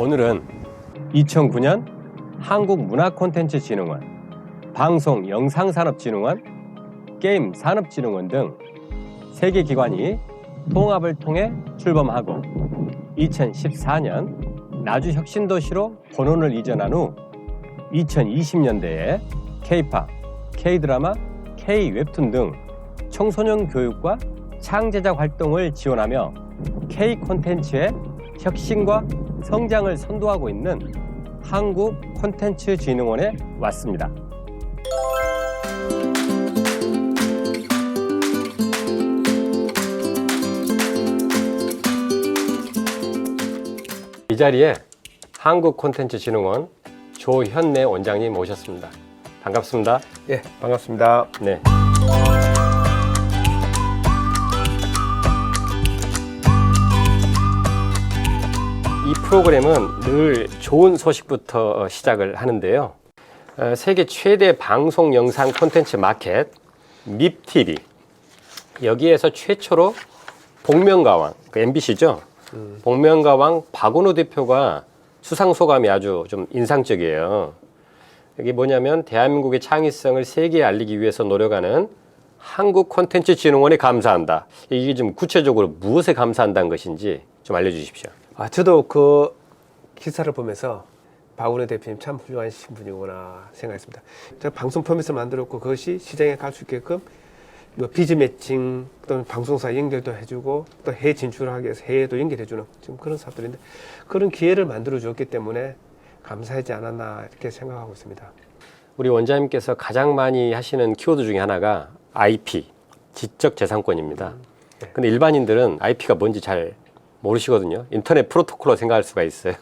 오늘은 2009년 한국문화콘텐츠진흥원, 방송영상산업진흥원, 게임산업진흥원 등 세 개 기관이 통합을 통해 출범하고 2014년 나주혁신도시로 본원을 이전한 후 2020년대에 K-팝, K-드라마, K-웹툰 등 청소년 교육과 창제작 활동을 지원하며 K-콘텐츠의 혁신과 성장을 선도하고 있는 한국콘텐츠진흥원에 왔습니다. 이 자리에 한국콘텐츠진흥원 조현래 원장님 모셨습니다. 반갑습니다. 예, 반갑습니다. 네. 이 프로그램은 늘 좋은 소식부터 시작을 하는데요. 세계 최대 방송 영상 콘텐츠 마켓 밉TV, 여기에서 최초로 복면가왕, MBC죠. 복면가왕 박원호 대표가 수상 소감이 아주 좀 인상적이에요. 이게 뭐냐면 대한민국의 창의성을 세계에 알리기 위해서 노력하는 한국콘텐츠진흥원에 감사한다. 이게 좀 구체적으로 무엇에 감사한다는 것인지 좀 알려주십시오. 저도 그 기사를 보면서 박원호 대표님 참 훌륭하신 분이구나 생각했습니다. 제가 방송 포맷을 만들었고 그것이 시장에 갈 수 있게끔 비즈 매칭, 또는 방송사 연결도 해주고 또 해외 진출하기 위해서 해외도 연결해주는 지금 그런 사업들인데 그런 기회를 만들어줬기 때문에 감사하지 않았나 이렇게 생각하고 있습니다. 우리 원장님께서 가장 많이 하시는 키워드 중에 하나가 IP, 지적재산권입니다. 근데 일반인들은 IP가 뭔지 잘 모르시거든요. 인터넷 프로토콜로 생각할 수가 있어요.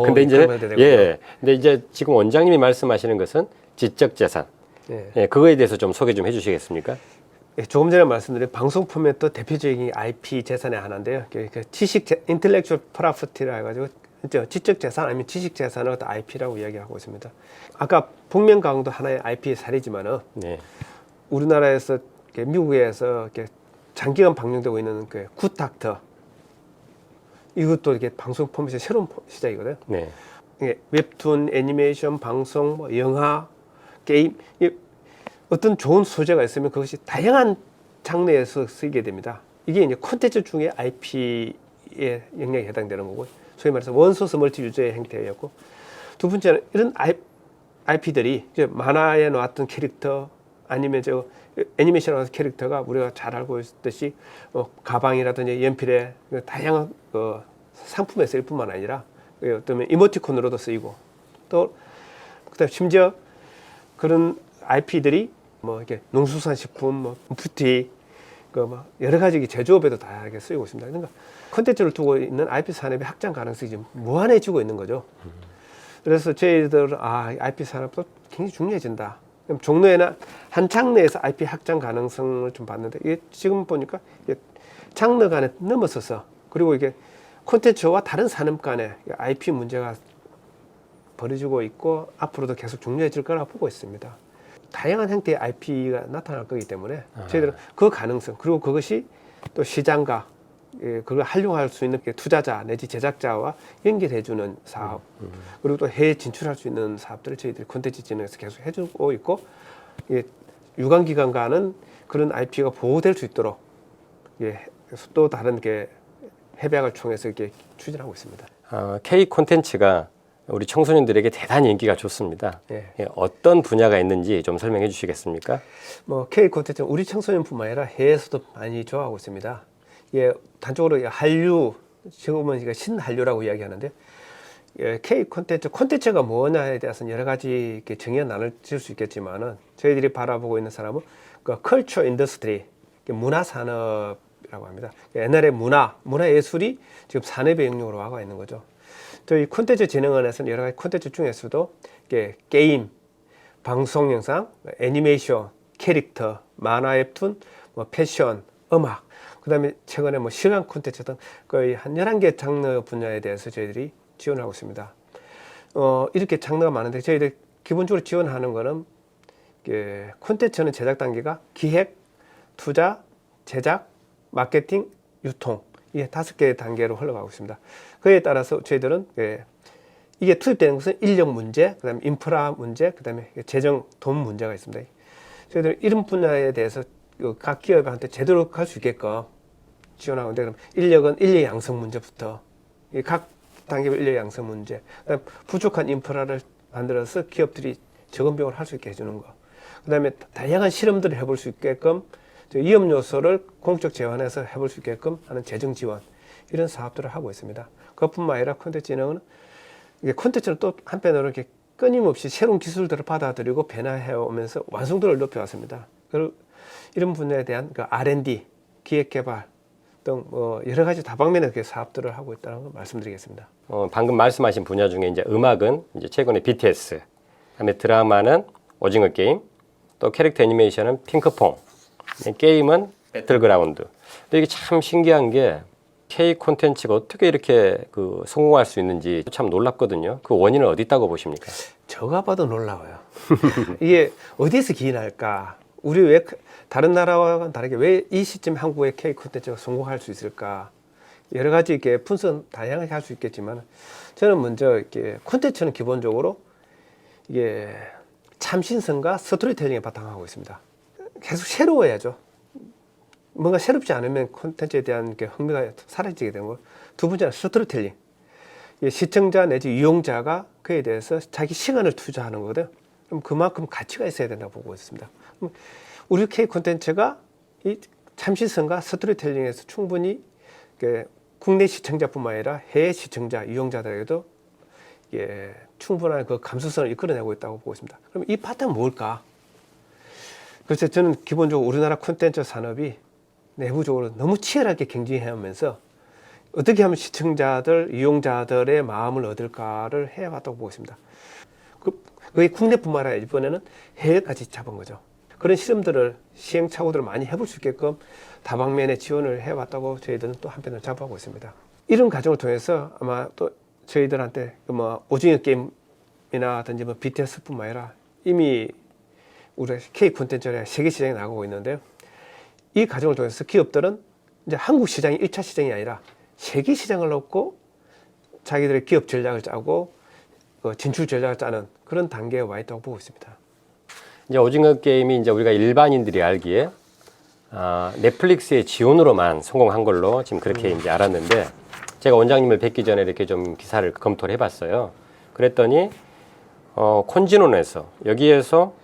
근데 이제 지금 원장님이 말씀하시는 것은 지적재산. 그거에 대해서 좀 소개 좀 해주시겠습니까? 조금 전에 말씀드린 방송 포맷도 대표적인 IP 재산의 하나인데요. 인텔렉츄얼 프로퍼티라 해가지고 지적재산 아니면 지식재산을 IP라고 이야기하고 있습니다. 아까 복면가왕도 하나의 IP의 사례지만은 우리나라에서 미국에서 장기간 방영되고 있는 그 굿닥터, 이것도 이렇게 방송 포맷의 새로운 시작이거든요. 웹툰, 애니메이션, 방송, 영화, 게임, 어떤 좋은 소재가 있으면 그것이 다양한 장르에서 쓰이게 됩니다. 이게 이제 콘텐츠 중에 IP의 영역에 해당되는 거고, 소위 말해서 원소스 멀티 유저의 형태였고, 두 번째는 이런 IP들이 이제 만화에 나왔던 캐릭터 아니면 애니메이션에 나왔던 캐릭터가 우리가 잘 알고 있듯이 가방이라든지 연필에 다양한 상품에 쓰일 뿐만 아니라 어떤 이모티콘으로도 쓰이고 또 그다음 심지어 그런 IP들이 이렇게 농수산식품, 뷰티, 여러 가지 제조업에도 다양하게 쓰이고 있습니다. 그러니까 콘텐츠를 두고 있는 IP 산업의 확장 가능성이 지금 무한해지고 있는 거죠. 그래서 저희들은 IP 산업도 굉장히 중요해진다. 그럼 종로에는 한 장르에서 IP 확장 가능성을 좀 봤는데 이게 지금 보니까 장르 간에 넘어서서 그리고 이게 콘텐츠와 다른 산업 간에 IP 문제가 벌어지고 있고 앞으로도 계속 중요해질 거라고 보고 있습니다. 다양한 형태의 IP가 나타날 거기 때문에 저희들은 그 가능성 그리고 그것이 또 시장과 그걸 활용할 수 있는 투자자 내지 제작자와 연결해주는 사업 그리고 또 해외 진출할 수 있는 사업들을 저희들이 콘텐츠 진흥에서 계속 해주고 있고 유관기관과는 그런 IP가 보호될 수 있도록 또 다른 협약을 통해서 이렇게 추진하고 있습니다. K 콘텐츠가 우리 청소년들에게 대단히 인기가 좋습니다. 어떤 분야가 있는지 좀 설명해 주시겠습니까? K 콘텐츠는 우리 청소년뿐만 아니라 해외에서도 많이 좋아하고 있습니다. 단적으로 한류, 지금은 신한류라고 이야기하는데 K 콘텐츠가 뭐냐에 대해서는 여러 가지 정의가 나눠질 수 있겠지만은 저희들이 바라보고 있는 사람은 컬처 인더스트리, 문화산업이라고 합니다. 옛날에 문화예술이 지금 산업의 영역으로 와가 있는 거죠. 저희 콘텐츠 진흥원에서는 여러 가지 콘텐츠 중에서도 게임, 방송 영상, 애니메이션, 캐릭터, 만화 웹툰, 패션, 음악, 그 다음에 최근에 시간 콘텐츠 등 거의 한 11개 장르 분야에 대해서 저희들이 지원하고 있습니다. 이렇게 장르가 많은데 저희들 기본적으로 지원하는 거는 콘텐츠는 제작 단계가 기획, 투자, 제작, 마케팅, 유통, 이 5개의 단계로 흘러가고 있습니다. 그에 따라서 저희들은 이게 투입되는 것은 인력 문제, 그다음에 인프라 문제, 그다음에 재정 돈 문제가 있습니다. 저희들 이런 분야에 대해서 각 기업한테 제대로 갈 수 있게끔 지원하는데, 그럼 인력 양성 문제부터 각 단계별 인력 양성 문제, 그다음 부족한 인프라를 만들어서 기업들이 적은 비용을 할 수 있게 해주는 거, 그다음에 다양한 실험들을 해볼 수 있게끔 위험 요소를 공적 재원해서 해볼 수 있게끔 하는 재정 지원, 이런 사업들을 하고 있습니다. 그것뿐만 아니라 콘텐츠 진흥은 이게 콘텐츠는 또 한편으로 이렇게 끊임없이 새로운 기술들을 받아들이고 변화해 오면서 완성도를 높여왔습니다. 그리고 이런 분야에 대한 그 R&D, 기획개발 등 여러 가지 다방면의 그 사업들을 하고 있다는 걸 말씀드리겠습니다. 방금 말씀하신 분야 중에 이제 음악은 이제 최근에 BTS, 그다음에 드라마는 오징어 게임, 또 캐릭터 애니메이션은 핑크퐁, 게임은 배틀그라운드. 근데 이게 참 신기한 게 K 콘텐츠가 어떻게 이렇게 성공할 수 있는지 참 놀랍거든요. 그 원인은 어디 있다고 보십니까? 제가 봐도 놀라워요. 이게 어디에서 기인할까? 우리 왜 다른 나라와는 다르게 왜 이 시점 한국의 K 콘텐츠가 성공할 수 있을까? 여러 가지 이렇게 분석 다양하게 할 수 있겠지만, 저는 먼저 이렇게 콘텐츠는 기본적으로 이게 참신성과 스토리텔링에 바탕하고 있습니다. 계속 새로워야죠. 뭔가 새롭지 않으면 콘텐츠에 대한 흥미가 사라지게 되는 거. 두 번째는 스토리텔링. 시청자 내지 이용자가 그에 대해서 자기 시간을 투자하는 거거든요. 그럼 그만큼 가치가 있어야 된다고 보고 있습니다. 우리 K 콘텐츠가 이 참신성과 스토리텔링에서 충분히 국내 시청자뿐만 아니라 해외 시청자, 이용자들에게도 충분한 그 감수성을 이끌어내고 있다고 보고 있습니다. 그럼 이 파트는 뭘까? 그래서 저는 기본적으로 우리나라 콘텐츠 산업이 내부적으로 너무 치열하게 경쟁해오면서 어떻게 하면 시청자들, 이용자들의 마음을 얻을까를 해왔다고 보고 있습니다. 그게 국내뿐만 아니라 이번에는 해외까지 잡은 거죠. 그런 실험들을, 시행착오들을 많이 해볼 수 있게끔 다방면의 지원을 해왔다고 저희들은 또 한편으로 잡아오고 있습니다. 이런 과정을 통해서 아마 또 저희들한테 오징어 게임이나든지 BTS뿐만 아니라 이미 우리 K 콘텐츠가 세계 시장에 나가고 있는데요. 이 과정을 통해서 기업들은 이제 한국 시장이 1차 시장이 아니라 세계 시장을 놓고 자기들의 기업 전략을 짜고 진출 전략을 짜는 그런 단계에 와 있다고 보고 있습니다. 이제 오징어 게임이 이제 우리가 일반인들이 알기에 넷플릭스의 지원으로만 성공한 걸로 지금 그렇게 이제 알았는데, 제가 원장님을 뵙기 전에 이렇게 좀 기사를 검토를 해봤어요. 그랬더니 콘지논에서 여기에서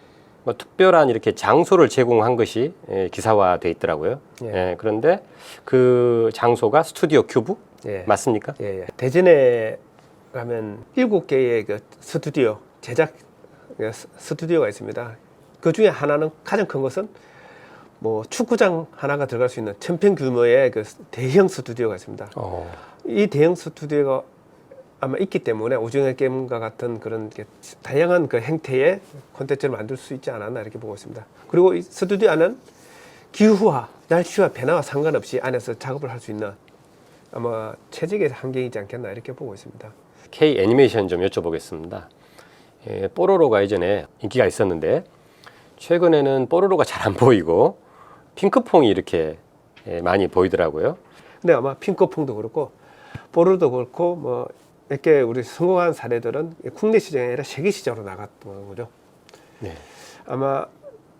특별한 이렇게 장소를 제공한 것이 기사화돼 있더라고요. 예. 그런데 그 장소가 스튜디오 큐브 예. 맞습니까? 예. 대전에 가면 7개의 그 스튜디오, 제작 스튜디오가 있습니다. 그 중에 하나는 가장 큰 것은 축구장 하나가 들어갈 수 있는 1000평 규모의 그 대형 스튜디오가 있습니다. 이 대형 스튜디오가 아마 있기 때문에 오징어 게임과 같은 그런 다양한 그 형태의 콘텐츠를 만들 수 있지 않았나 이렇게 보고 있습니다. 그리고 이 스튜디오 안은 기후와 날씨와 변화와 상관없이 안에서 작업을 할 수 있는 아마 최적의 환경이지 않겠나 이렇게 보고 있습니다. K 애니메이션 좀 여쭤보겠습니다. 뽀로로가 예전에 인기가 있었는데 최근에는 뽀로로가 잘 안 보이고 핑크퐁이 이렇게 많이 보이더라고요. 근데 아마 핑크퐁도 그렇고 뽀로로도 그렇고 몇 개 우리 성공한 사례들은 국내 시장이 아니라 세계 시장으로 나갔던 거죠. 네. 아마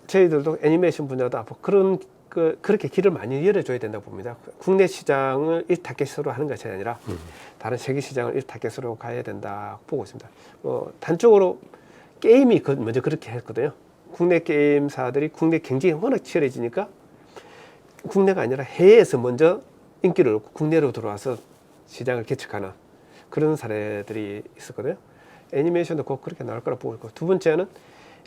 저희들도 애니메이션 분야도 앞으로 그렇게 길을 많이 열어줘야 된다고 봅니다. 국내 시장을 1타겟으로 하는 것이 아니라 다른 세계 시장을 1타겟으로 가야 된다고 보고 있습니다. 단적으로 게임이 먼저 그렇게 했거든요. 국내 게임사들이 국내 경쟁이 워낙 치열해지니까 국내가 아니라 해외에서 먼저 인기를 얻고 국내로 들어와서 시장을 개척하는 그런 사례들이 있었거든요. 애니메이션도 꼭 그렇게 나올 거라 보고 있고, 두 번째는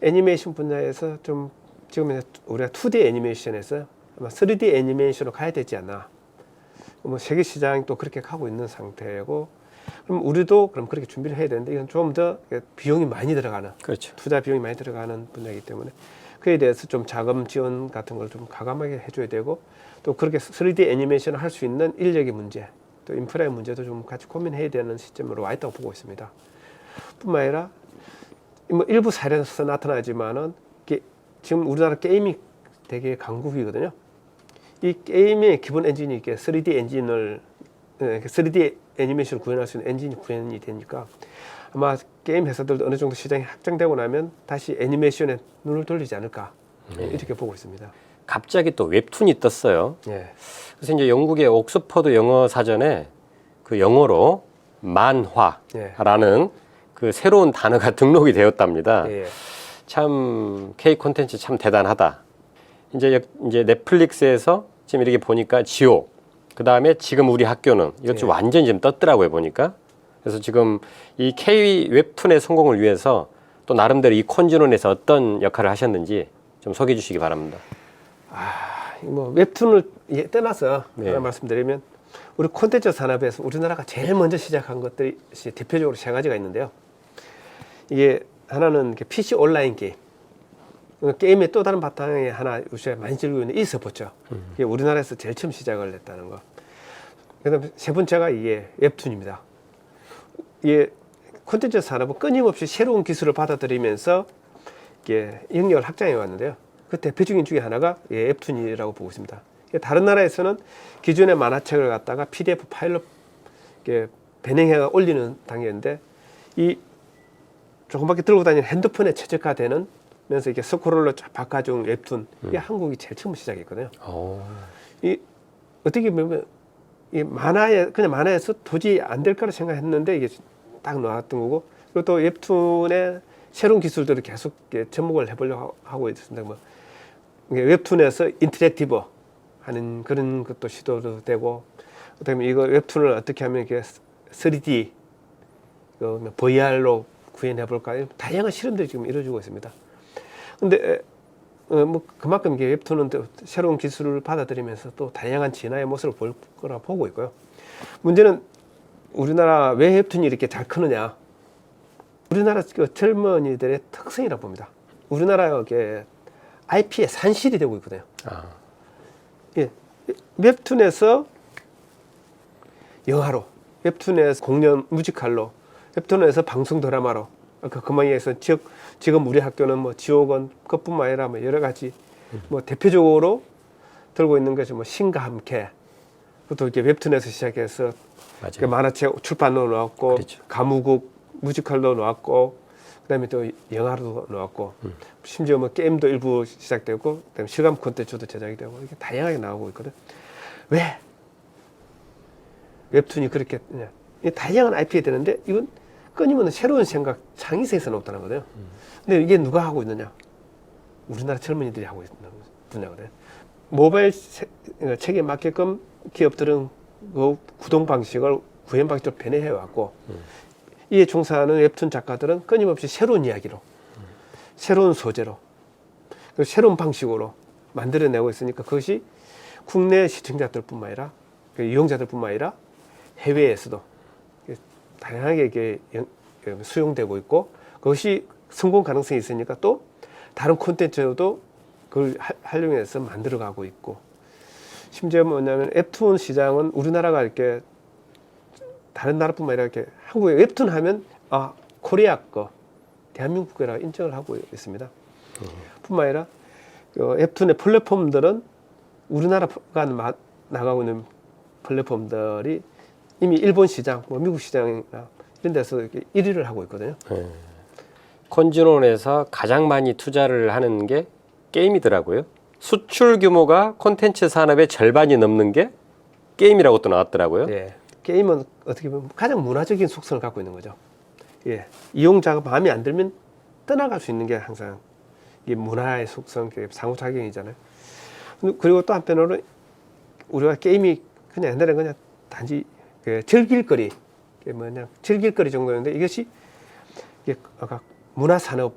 애니메이션 분야에서 좀 지금 우리가 2D 애니메이션에서 아마 3D 애니메이션으로 가야 되지 않나. 세계 시장이 또 그렇게 가고 있는 상태고, 그럼 우리도 그럼 그렇게 준비를 해야 되는데 이건 좀 더 비용이 많이 들어가는, 그렇죠. 투자 비용이 많이 들어가는 분야이기 때문에 그에 대해서 좀 자금 지원 같은 걸 좀 과감하게 해줘야 되고, 또 그렇게 3D 애니메이션을 할 수 있는 인력의 문제, 또 인프라의 문제도 좀 같이 고민해야 되는 시점으로 와 있다고 보고 있습니다. 뿐만 아니라 일부 사례에서 나타나지만은 지금 우리나라 게임이 되게 강국이거든요. 이 게임의 기본 엔진이 이렇게 3D 엔진을 3D 애니메이션을 구현할 수 있는 엔진이 구현이 되니까 아마 게임 회사들도 어느 정도 시장이 확장되고 나면 다시 애니메이션에 눈을 돌리지 않을까 이렇게 보고 있습니다. 갑자기 또 웹툰이 떴어요. 예. 그래서 이제 영국의 옥스퍼드 영어 사전에 그 영어로 만화라는 그 새로운 단어가 등록이 되었답니다. 예. 참 K 콘텐츠 참 대단하다. 이제 넷플릭스에서 지금 이렇게 보니까 지옥, 그 다음에 지금 우리 학교는 이것 좀 완전히 좀 떴더라고요 보니까. 그래서 지금 이 K 웹툰의 성공을 위해서 또 나름대로 이 콘즈론에서 어떤 역할을 하셨는지 좀 소개해 주시기 바랍니다. 뭐 웹툰을 떠나서 네. 하나 말씀드리면 우리 콘텐츠 산업에서 우리나라가 제일 먼저 시작한 것들이 대표적으로 세 가지가 있는데요. 이게 하나는 PC 온라인 게임. 게임의 또 다른 바탕에 하나 요새 많이 즐기고 있는 e스포츠. 이게 우리나라에서 제일 처음 시작을 했다는 거. 그다음에 세 번째가 이게 웹툰입니다. 이게 콘텐츠 산업은 끊임없이 새로운 기술을 받아들이면서 이게 영역을 확장해 왔는데요. 그 대표적인 중에 하나가 웹툰이라고 보고 있습니다. 다른 나라에서는 기존의 만화책을 갖다가 PDF 파일로 변형해 올리는 단계인데 이 조금밖에 들고 다니는 핸드폰에 최적화되는 면서 이게 스크롤로 쫙 바꿔준 웹툰 이게 한국이 제일 처음 시작했거든요. 이 어떻게 보면 이 그냥 만화에서 도저히 안 될 거라 생각했는데 이게 딱 나왔던 거고 그리고 또 웹툰의 새로운 기술들을 계속 접목을 해보려고 하고 있습니다. 뭐 웹툰에서 인터랙티브 하는 그런 것도 시도도 되고 그다음에 이거 웹툰을 어떻게 하면 이게 3D VR로 구현해 볼까 다양한 실험들이 지금 이루어지고 있습니다. 근데 뭐 그만큼 이게 웹툰은 또 새로운 기술을 받아들이면서 또 다양한 진화의 모습을 볼 거라 보고 있고요. 문제는 우리나라 왜 웹툰이 이렇게 잘 크느냐? 우리나라 젊은이들의 특성이라고 봅니다. 우리나라 IP의 산실이 되고 있거든요. 예, 웹툰에서 영화로, 웹툰에서 공연 뮤지컬로, 웹툰에서 방송 드라마로, 그만해서 지금 우리 학교는 뭐 지옥은 그뿐만 아니라 뭐 여러 가지 뭐 대표적으로 들고 있는 것이 뭐 신과 함께, 그것도 이렇게 웹툰에서 시작해서 그 만화책 출판도 나왔고, 그렇죠. 가무국 뮤지컬도 나왔고, 그다음에 또 영화도 나왔고, 심지어 뭐 게임도 일부 시작되고, 그다음에 실감 콘텐츠도 제작이 되고 이렇게 다양하게 나오고 있거든. 왜 웹툰이 그렇게 다양한 IP가 되는데 이건 끊임없는 새로운 생각, 창의성에서 나온다는 거예요. 근데 이게 누가 하고 있느냐? 우리나라 젊은이들이 하고 있는 분야거든요. 모바일 책에 맞게끔 기업들은 그 구동 방식을 구현 방식으로 변해해 왔고, 이에 종사하는 웹툰 작가들은 끊임없이 새로운 이야기로, 새로운 소재로, 새로운 방식으로 만들어내고 있으니까 그것이 국내 시청자들뿐만 아니라 이용자들뿐만 아니라 해외에서도 다양하게 이게 수용되고 있고, 그것이 성공 가능성이 있으니까 또 다른 콘텐츠도 그걸 활용해서 만들어가고 있고, 심지어 뭐냐면 웹툰 시장은 우리나라가 이렇게 다른 나라뿐만 아니라 이렇게 한국에 웹툰 하면 코리아 거, 대한민국 거라 인정을 하고 있습니다. 뿐만 아니라 웹툰의 플랫폼들은 우리나라가 나가고 있는 플랫폼들이 이미 일본 시장, 뭐 미국 시장이나 이런 데서 이렇게 1위를 하고 있거든요. 콘즈론에서 가장 많이 투자를 하는 게 게임이더라고요. 수출 규모가 콘텐츠 산업의 절반이 넘는 게 게임이라고 또 나왔더라고요. 예. 게임은 어떻게 보면 가장 문화적인 속성을 갖고 있는 거죠. 예. 이용자가 마음에 안 들면 떠나갈 수 있는 게 항상 이게 문화의 속성, 상호작용이잖아요. 그리고 또 한편으로 우리가 게임이 그냥 옛날에 그냥 단지 즐길거리, 즐길거리 정도였는데 이것이 아까 문화산업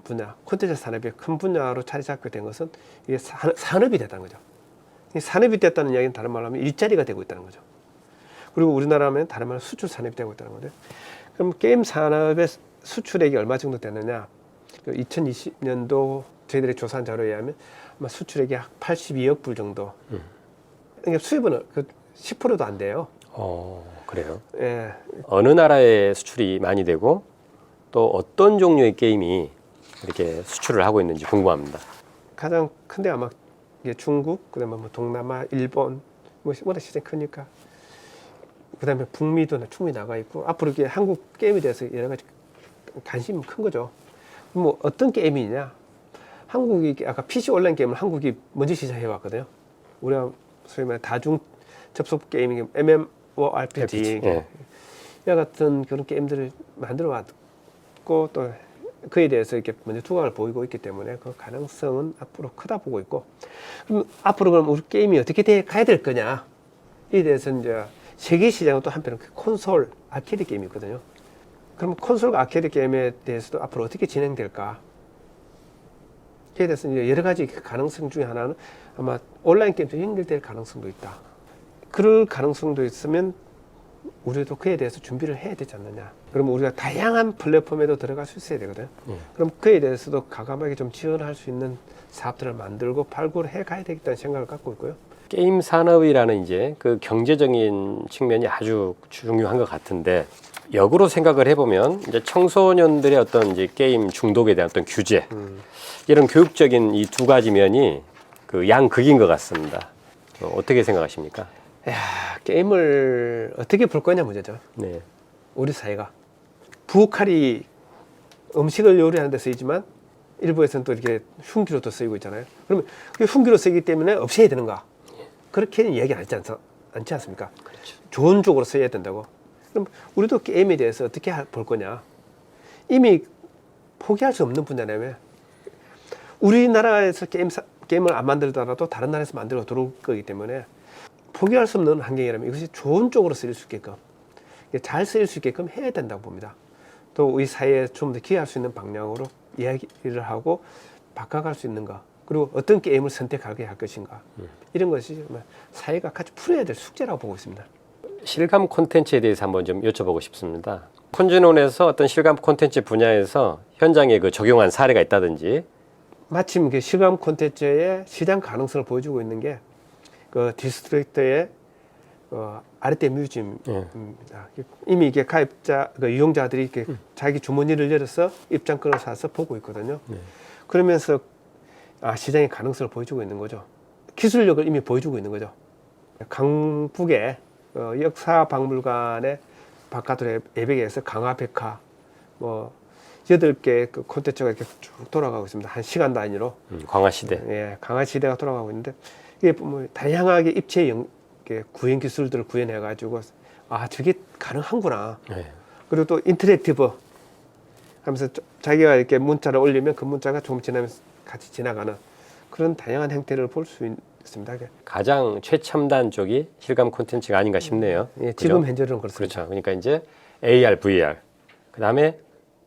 분야, 콘텐츠 산업의 큰 분야로 자리 잡게 된 것은 이게 산업이 됐다는 거죠. 산업이 됐다는 이야기는 다른 말로 하면 일자리가 되고 있다는 거죠. 그리고 우리나라면 다른 말로 수출 산업이 되고 있다는 거죠. 그럼 게임 산업의 수출액이 얼마 정도 되느냐? 2020년도 저희들이 조사한 자료에 의하면 아마 수출액이 약 82억 불 정도. 그러니까 수입은 10%도 안 돼요. 그래요? 예. 어느 나라에 수출이 많이 되고 또 어떤 종류의 게임이 이렇게 수출을 하고 있는지 궁금합니다. 가장 큰데 아마 중국, 그다음에 뭐 동남아, 일본, 뭐 워낙 시장이 크니까 그다음에 북미도 충분히 나가 있고 앞으로 이게 한국 게임에 대해서 여러 가지 관심이 큰 거죠. 뭐 어떤 게임이냐? 한국이 아까 PC 온라인 게임을 한국이 먼저 시작해 왔거든요. 우리가 소위 말해 다중 접속 게임이 MMORPG 예. 이와 같은 그런 게임들을 만들어 왔고 또 그에 대해서 이렇게 먼저 두각을 보이고 있기 때문에 그 가능성은 앞으로 크다 보고 있고 그럼 앞으로 그럼 우리 게임이 어떻게 돼 가야 될 거냐 이에 대해서 이제 세계 시장은 또 한편은 콘솔 아케이드 게임이 있거든요. 그럼 콘솔과 아케이드 게임에 대해서도 앞으로 어떻게 진행될까? 이에 대해서 이제 여러 가지 가능성 중에 하나는 아마 온라인 게임도 연결될 가능성도 있다. 그럴 가능성도 있으면 우리도 그에 대해서 준비를 해야 되지 않느냐. 그러면 우리가 다양한 플랫폼에도 들어갈 수 있어야 되거든. 그럼 그에 대해서도 과감하게 좀 지원할 수 있는 사업들을 만들고 발굴을 해 가야 되겠다는 생각을 갖고 있고요. 게임 산업이라는 이제 그 경제적인 측면이 아주 중요한 것 같은데 역으로 생각을 해보면 이제 청소년들의 어떤 이제 게임 중독에 대한 어떤 규제 이런 교육적인 이 두 가지 면이 그 양극인 것 같습니다. 어떻게 생각하십니까? 야, 게임을 어떻게 볼 거냐 문제죠. 네. 우리 사회가 부엌칼이 음식을 요리하는 데 쓰이지만 일부에서는 또 이렇게 흉기로도 쓰이고 있잖아요. 그러면 그 흉기로 쓰이기 때문에 없애야 되는가? 그렇게는 얘기 안 않지 않습니까? 그렇죠. 좋은 쪽으로 써야 된다고. 그럼 우리도 게임에 대해서 어떻게 볼 거냐? 이미 포기할 수 없는 분야라며. 우리나라에서 게임을 안 만들더라도 다른 나라에서 만들어 들어올 거기 때문에 포기할 수 없는 환경이라면 이것이 좋은 쪽으로 쓰일 수 있게끔 잘 쓰일 수 있게끔 해야 된다고 봅니다. 또 우리 사회에 좀 더 기여할 수 있는 방향으로 이야기를 하고 바꿔갈 수 있는가, 그리고 어떤 게임을 선택하게 할 것인가, 이런 것이 사회가 같이 풀어야 될 숙제라고 보고 있습니다. 실감 콘텐츠에 대해서 한번 좀 여쭤보고 싶습니다. 콘즈논에서 어떤 실감 콘텐츠 분야에서 현장에 그 적용한 사례가 있다든지. 마침 그 실감 콘텐츠의 시장 가능성을 보여주고 있는 게 그 디스트릭트의 아르테 뮤지엄입니다. 이미 이게 가입자, 그 이용자들이 이렇게 자기 주머니를 열어서 입장권을 사서 보고 있거든요. 그러면서 시장의 가능성을 보여주고 있는 거죠. 기술력을 이미 보여주고 있는 거죠. 강북의 역사박물관의 바깥으로 예배계에서 강화백화 뭐 8개 그 콘텐츠가 이렇게 쭉 돌아가고 있습니다. 한 시간 단위로. 광화시대. 예, 강화시대가 돌아가고 있는데 이게 뭐 다양하게 입체 구현 기술들을 구현해가지고 저게 가능한구나. 네. 그리고 또 인터랙티브 하면서 자기가 이렇게 문자를 올리면 그 문자가 조금 지나면서 같이 지나가는 그런 다양한 형태를 볼 수 있습니다. 가장 최첨단 쪽이 실감 콘텐츠가 아닌가 싶네요. 예, 그죠? 지금 현재로는 그렇습니다. 그렇죠. 그러니까 이제 AR, VR, 그 다음에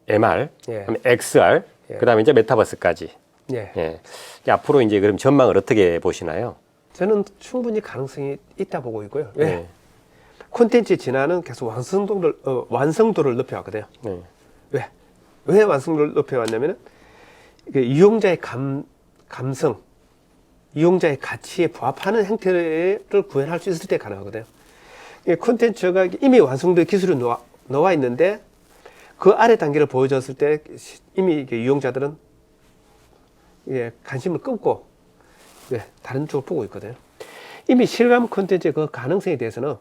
MR, 예. 그다음에 XR, 예. 그 다음에 이제 메타버스까지. 예. 예. 이제 앞으로 이제 그럼 전망을 어떻게 보시나요? 저는 충분히 가능성이 있다 보고 있고요. 왜? 네. 콘텐츠 진화는 계속 완성도를 높여왔거든요. 네. 왜 완성도를 높여왔냐면은 이용자의 감성, 이용자의 가치에 부합하는 형태를 구현할 수 있을 때 가능하거든요. 콘텐츠가 이미 완성된 기술이 나와 있는데 그 아래 단계를 보여줬을 때 이미 이용자들은 관심을 끊고 다른 쪽을 보고 있거든요. 이미 실감 콘텐츠의 그 가능성에 대해서는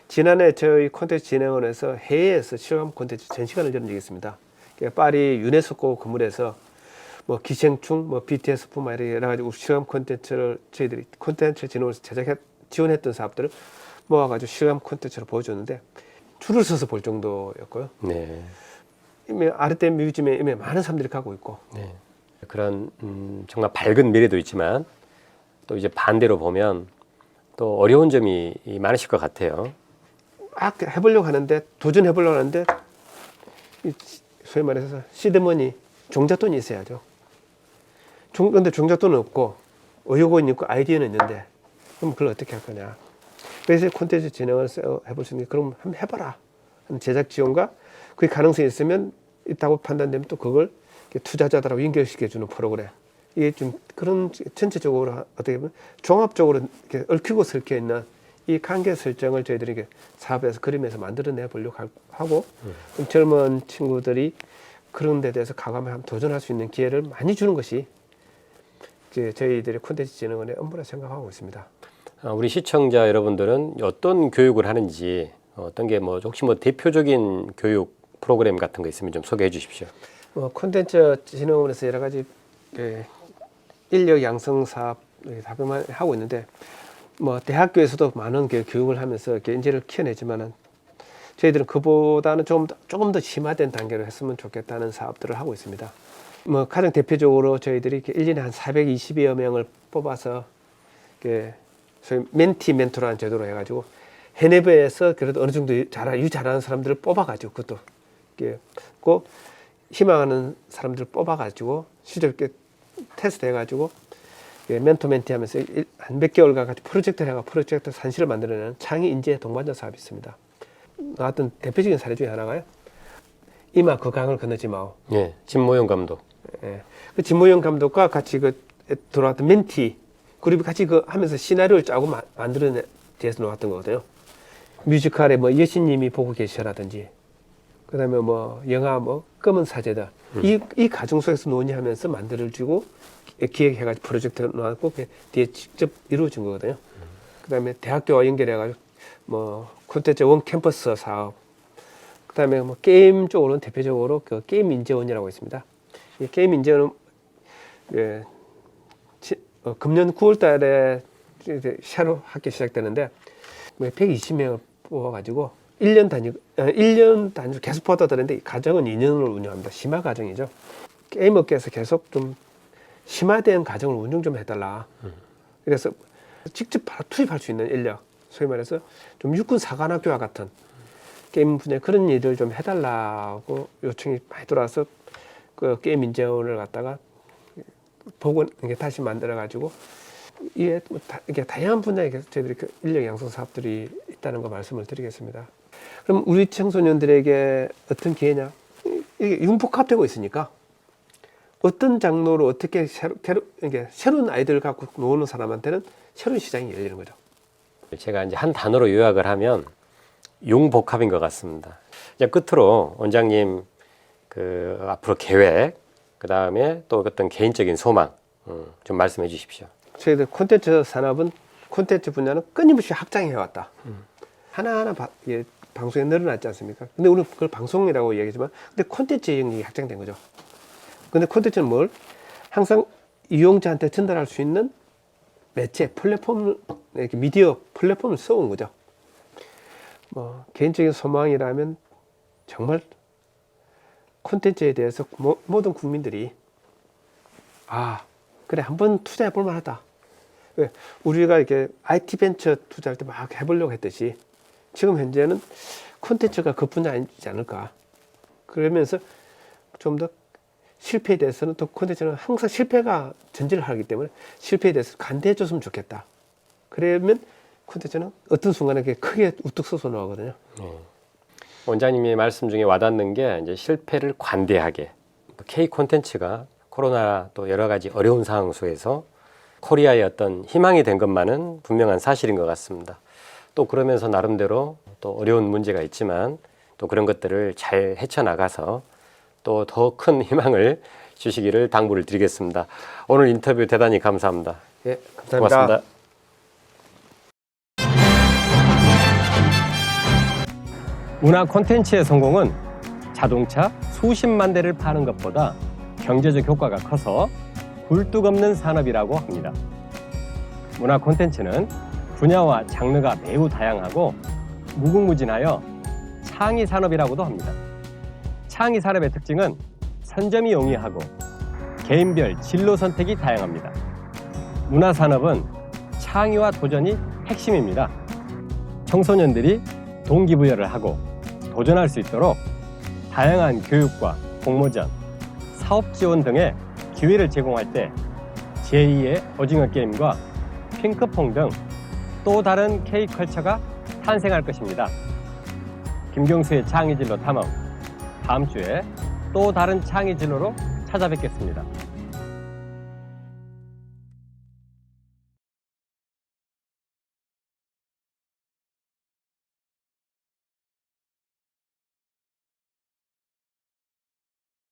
지난해 저희 콘텐츠 진흥원에서 해외에서 실감 콘텐츠 전시관을 열은 적이 있습니다. 파리 유네스코 건물에서 뭐 기생충, 뭐 BTS뿐만 아니라 여러 가지 실감 콘텐츠를 저희들이 콘텐츠 진흥원에서 지원했던 사업들을 모아가지고 실감 콘텐츠를 보여줬는데 줄을 서서 볼 정도였고요. 네. 이미 아르테 뮤지엄에 이미 많은 사람들이 가고 있고. 네. 그런 정말 밝은 미래도 있지만 또 이제 반대로 보면 또 어려운 점이 많으실 것 같아요. 막 해보려고 하는데 도전해보려고 하는데 소위 말해서 시드머니 종잣돈이 있어야죠. 근데 종잣돈은 없고 의욕은 있고 아이디어는 있는데 그럼 그걸 어떻게 할 거냐. 그래서 콘텐츠 진행을 해볼 수 있는 게 그럼 한번 해봐라. 제작 지원과 그게 가능성이 있으면 있다고 판단되면 또 그걸 투자자들하고 연결시켜주는 프로그램. 이게 좀 그런 전체적으로 어떻게 보면 종합적으로 이렇게 얽히고 설켜 있는 이 관계 설정을 저희들이 이렇게 사업에서 그림에서 만들어내 보려고 하고 젊은 친구들이 그런 데 대해서 과감하게 한번 도전할 수 있는 기회를 많이 주는 것이 저희들의 콘텐츠 진흥원의 업무라 생각하고 있습니다. 우리 시청자 여러분들은 어떤 교육을 하는지 어떤 게 뭐 혹시 뭐 대표적인 교육 프로그램 같은 거 있으면 좀 소개해 주십시오. 콘텐츠 진흥원에서 여러 가지 인력 양성 사업 다변만 하고 있는데 뭐 대학교에서도 많은 교육을 하면서 인재를 키워내지만은 저희들은 그보다는 조금 더 심화된 단계로 했으면 좋겠다는 사업들을 하고 있습니다. 뭐 가장 대표적으로 저희들이 1년에 한 420여 명을 뽑아서 소위 멘티 멘토라는 제도로 해가지고 해내부에서 그래도 어느 정도 잘하는 사람들을 뽑아가지고 그것도 꼭 희망하는 사람들을 뽑아가지고 실제 테스트 해가지고 멘토 멘티 하면서 한 몇 개월간 같이 프로젝트를 해가 프로젝트 산실을 만들어내는 창의 인재 동반자 사업이 있습니다. 나왔던 대표적인 사례 중에 하나가요. 이마 그 강을 건너지 마오. 예, 진모영 감독. 예, 그 진모영 감독과 같이 들어왔던 멘티 그룹이 같이 하면서 시나리오를 짜고 만들어내서 나왔던 거거든요. 뮤지컬에 뭐 여신님이 보고 계시라든지, 그다음에 뭐 영화 뭐 검은 사제다. 이 과정 속에서 논의하면서 만들어주고 기획해가지고 프로젝트를 놓았고 뒤에 직접 이루어진 거거든요. 그다음에 대학교와 연결해가지고 뭐 콘텐츠 원 캠퍼스 사업, 그다음에 뭐 게임 쪽으로는 대표적으로 게임 인재원이라고 있습니다. 이 게임 인재원은 금년 9월달에 새로 학기 시작되는데 120명을 뽑아가지고 1년 단위로 계속 받아들였는데 가정은 2년을 운영합니다. 심화 과정이죠. 게임 업계에서 계속 좀 심화된 과정을 운영 좀 해달라. 그래서 직접 바로 투입할 수 있는 인력, 소위 말해서 좀 육군 사관학교와 같은 게임 분야에 그런 일을 좀 해달라고 요청이 많이 들어와서 그 게임 인재원을 갖다가 다시 만들어가지고 이게 다양한 분야에 저희들이 인력 양성 사업들이 있다는 거 말씀을 드리겠습니다. 그럼 우리 청소년들에게 어떤 기회냐? 이게 융복합되고 있으니까 어떤 장르로 어떻게 새로운 아이들을 갖고 노는 사람한테는 새로운 시장이 열리는 거죠. 제가 이제 한 단어로 요약을 하면 융복합인 것 같습니다. 이제 끝으로 원장님 앞으로 계획, 그 다음에 또 어떤 개인적인 소망 좀 말씀해 주십시오. 저희들 콘텐츠 산업은 콘텐츠 분야는 끊임없이 확장해 왔다. 하나하나 방송에 늘어났지 않습니까? 근데 우리는 그걸 방송이라고 얘기하지만 근데 콘텐츠의 영역이 확장된 거죠. 근데 콘텐츠는 뭘? 항상 이용자한테 전달할 수 있는 매체, 플랫폼을, 이렇게 미디어 플랫폼을 써온 거죠. 뭐, 개인적인 소망이라면 정말 콘텐츠에 대해서 모든 국민들이, 그래, 한번 투자해 볼 만하다. 왜? 우리가 이렇게 IT 벤처 투자할 때 막 해보려고 했듯이 지금 현재는 콘텐츠가 그 분야이지 않을까. 그러면서 좀 더 실패에 대해서는 또 콘텐츠는 항상 실패가 전제를 하기 때문에 실패에 대해서 간대해 줬으면 좋겠다. 그러면 콘텐츠는 어떤 순간에 크게 우뚝 솟아 나오거든요. 원장님의 말씀 중에 와닿는 게 이제 실패를 관대하게. K 콘텐츠가 코로나 또 여러 가지 어려운 상황 속에서 코리아의 어떤 희망이 된 것만은 분명한 사실인 것 같습니다. 또 그러면서 나름대로 또 어려운 문제가 있지만 또 그런 것들을 잘 헤쳐나가서 또 더 큰 희망을 주시기를 당부를 드리겠습니다. 오늘 인터뷰 대단히 감사합니다. 예, 감사합니다. 고맙습니다. 문화 콘텐츠의 성공은 자동차 수십만 대를 파는 것보다 경제적 효과가 커서 굴뚝 없는 산업이라고 합니다. 문화 콘텐츠는 분야와 장르가 매우 다양하고 무궁무진하여 창의 산업이라고도 합니다. 창의 산업의 특징은 선점이 용이하고 개인별 진로 선택이 다양합니다. 문화 산업은 창의와 도전이 핵심입니다. 청소년들이 동기부여를 하고 도전할 수 있도록 다양한 교육과 공모전, 사업 지원 등의 기회를 제공할 때 제2의 오징어 게임과 핑크퐁 등 또 다른 K컬처가 탄생할 것입니다. 김경수의 창의진로 탐험, 다음 주에 또 다른 창의진로로 찾아뵙겠습니다.